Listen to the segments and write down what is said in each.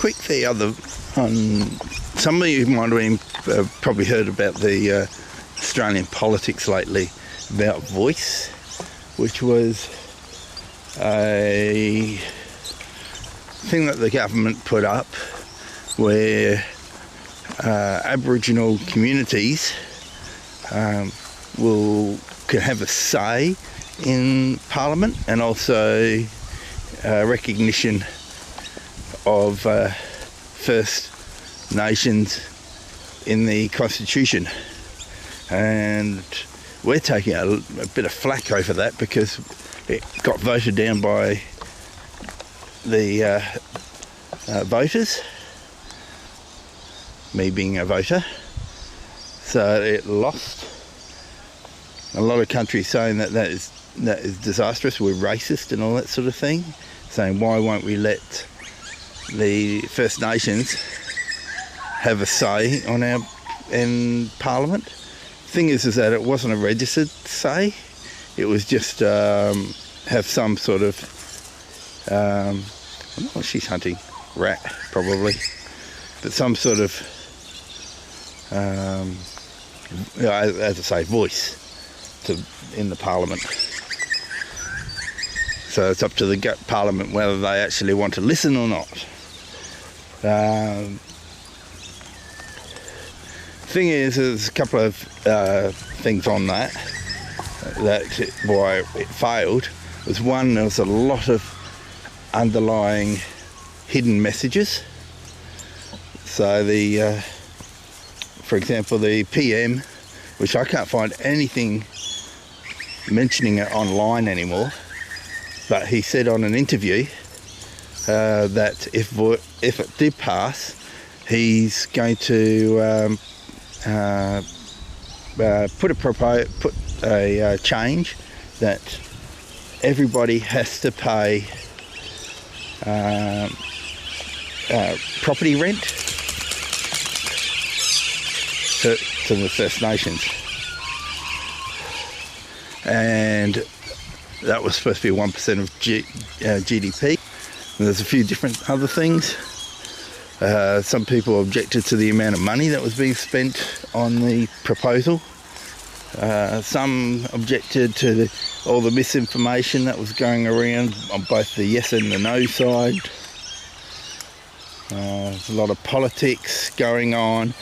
quick the other on. Some of you might have probably heard about the Australian politics lately about Voice, which was a thing that the government put up where Aboriginal communities can have a say in Parliament, and also recognition of First Nations in the Constitution. And we're taking a bit of flack over that because it got voted down by the voters, me being a voter, so it lost. A lot of countries saying that is disastrous, we're racist and all that sort of thing, saying why won't we let the First Nations have a say in Parliament. Thing is that it wasn't a registered say, it was just have some sort of she's hunting rat probably, but some sort of as I say, voice in the Parliament. So it's up to the Parliament whether they actually want to listen or not. Thing is, there's a couple of things on that why it failed. Was one, there was a lot of underlying hidden messages. So for example, the PM, which I can't find anything mentioning it online anymore, but he said on an interview that if it did pass, he's going to put a change that everybody has to pay property rent to the First Nations, and that was supposed to be 1% of GDP. And there's a few different other things. Some people objected to the amount of money that was being spent on the proposal. Some objected to all the misinformation that was going around on both the yes and the no side. There's a lot of politics going on,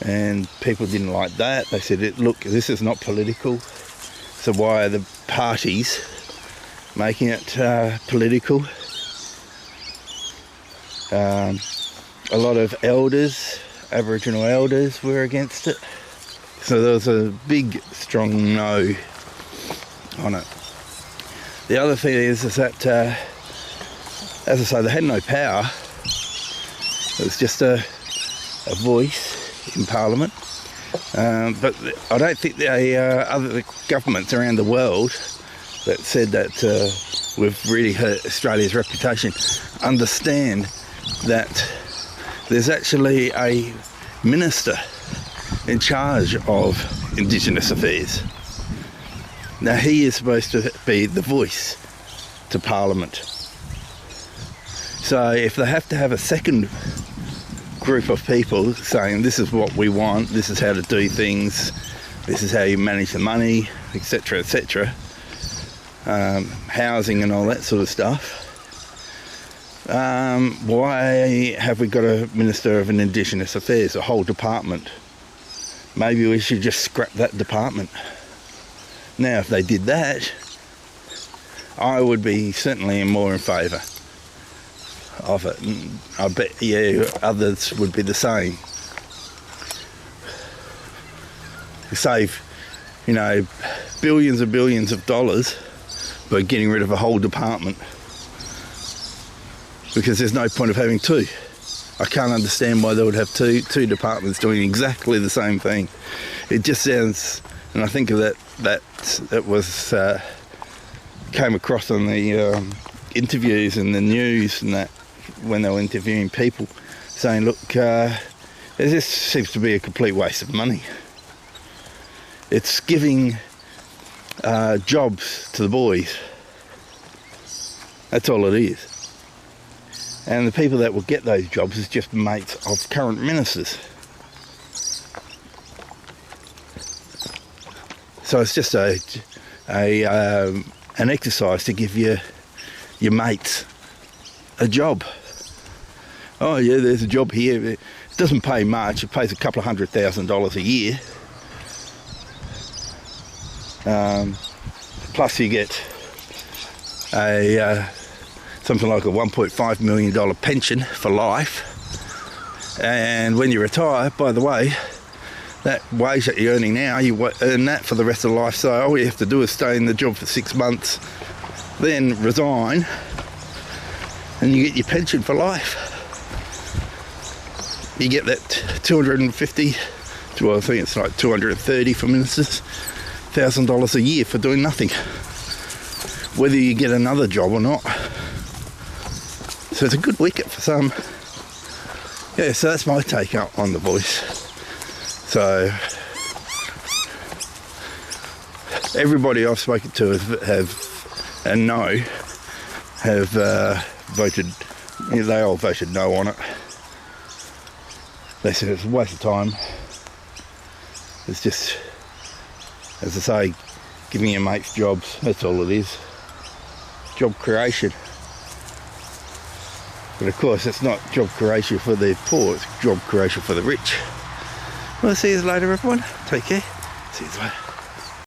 and people didn't like that. They said, look, this is not political, so why are the parties making it political? A lot of elders, Aboriginal elders, were against it. So there was a big, strong no on it. The other thing is that, as I say, they had no power. It was just a voice in Parliament. But I don't think the other governments around the world that said that we've really hurt Australia's reputation understand that there's actually a minister in charge of Indigenous Affairs. Now he is supposed to be the voice to Parliament. So if they have to have a second group of people saying this is what we want, this is how to do things, this is how you manage the money, etc., etc., housing and all that sort of stuff, why have we got a Minister of Indigenous Affairs, a whole department? Maybe we should just scrap that department. Now, if they did that, I would be certainly more in favour of it. I bet you others would be the same. We save, billions and billions of dollars by getting rid of a whole department, because there's no point of having two. I can't understand why they would have two departments doing exactly the same thing. It just sounds, and I think of that was came across on the interviews and the news and that, when they were interviewing people, saying, look, this seems to be a complete waste of money. It's giving jobs to the boys. That's all it is. And the people that will get those jobs is just mates of current ministers. So it's just an exercise to give your mates a job. Oh yeah, there's a job here. It doesn't pay much. It pays a couple of $100,000 a year. Plus you get something like a $1.5 million pension for life. And when you retire, by the way, that wage that you're earning now, you earn that for the rest of life. So all you have to do is stay in the job for 6 months, then resign, and you get your pension for life. You get that 250, well, I think it's like 230 for ministers, $1,000 a year for doing nothing, whether you get another job or not. So it's a good wicket for some. Yeah, so that's my take on The Voice. So everybody I've spoken to have voted, they all voted no on it. They said it's a waste of time. It's just, as I say, giving your mates jobs, that's all it is. Job creation. But of course it's not job creation for the poor, it's job creation for the rich. Well, see you later everyone. Take care. See you later.